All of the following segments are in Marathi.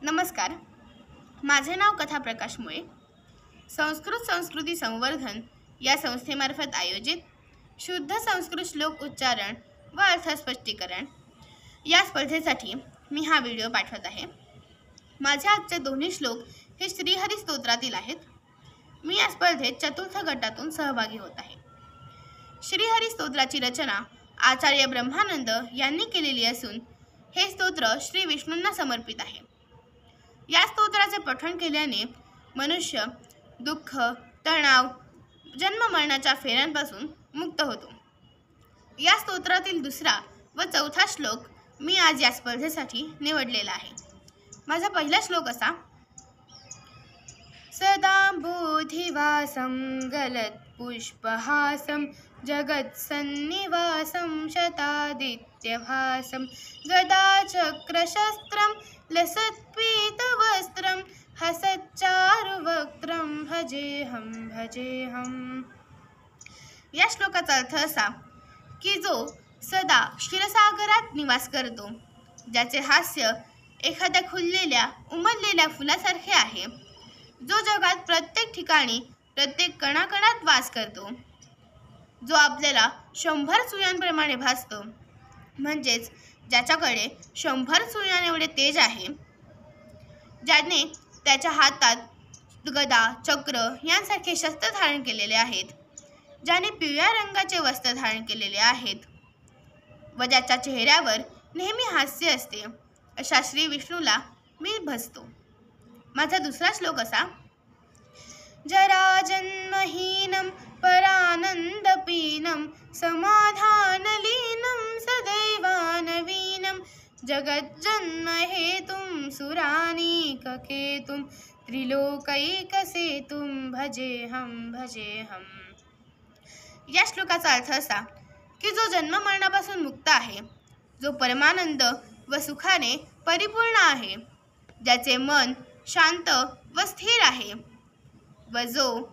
नमस्कार, माझे नाव कथा प्रकाश मुळे. संस्कृत संस्कृती संवर्धन या संस्थेमार्फत आयोजित शुद्ध संस्कृत श्लोक उच्चारण व अर्थस्पष्टीकरण या स्पर्धेसाठी मी हा व्हिडिओ पाठवत आहे. माझे आजचे दोन्ही श्लोक हे श्रीहरी स्तोत्रातील आहेत. मी या स्पर्धेत चतुर्थ गटातून सहभागी होत आहे. श्रीहरी स्तोत्राची रचना आचार्य ब्रह्मानंद यांनी केलेली असून हे स्तोत्र श्री विष्णूंना समर्पित आहे. या स्तोत्राचे पठण केल्याने मनुष्य दुःख, तणाव, जन्म मरणाच्या फेऱ्यांपासून मुक्त होतो. या स्तोत्रातील दुसरा व चौथा श्लोक मी आज या स्पर्धेसाठी निवडलेला आहे. माझा पहिला श्लोक असा: सदा बोधिवासं गलत्पुष्पहासं जगत्सन्निवासं शतादित्यभासं गदाचक्रशस्त्रं लसत्पीतवस्त्रं हसच्चारुवक्त्रं भजेऽहं. या श्लोकाचा अर्थ असा की जो सदा क्षीरसागरात निवास करतो, ज्याचे हास्य एखाद्या खुललेल्या उमललेल्या फुलासारखे आहे, जो जगात प्रत्येक ठिकाणी प्रत्येक कणाकणात वास करतो, जो आपल्याला 100 सूर्यांप्रमाणे भासतो, म्हणजेच ज्याच्याकडे 100 सूर्याएवढे तेज आहे, ज्याने त्याच्या हातात गदा, चक्र यांसारखे शस्त्र धारण केलेले आहेत, ज्याने पिवळ्या रंगाचे वस्त्र धारण केलेले आहेत व ज्याच्या चेहऱ्यावर नेहमी हास्य असते, अशा श्री विष्णूला मी भजतो. माझा दुसरा श्लोक असा: जराजन्महीनं परानंदपीनं समाधानलीनं सदैवानवीनं जगज्जन्महेतुं सुरानीककेतुं त्रिलोकैकसेतुं भजेऽहं. या श्लोकाचा अर्थ असा की जो जन्म मरणापासून मुक्त आहे, जो परमानंद व सुखाने परिपूर्ण आहे, ज्याचे मन शांत व स्थिर आहे व जो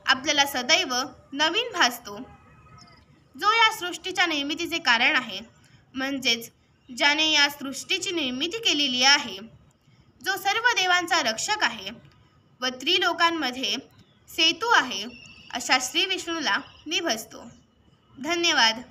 आपल्याला सदैव नवीन भासतो, जो या सृष्टीच्या निर्मितीचे कारण आहे, म्हणजेच ज्याने या सृष्टीची निर्मिती केलेली आहे, जो सर्व देवांचा रक्षक आहे व त्रिलोकांमध्ये सेतू आहे, अशा श्री विष्णूला मी भजतो. धन्यवाद.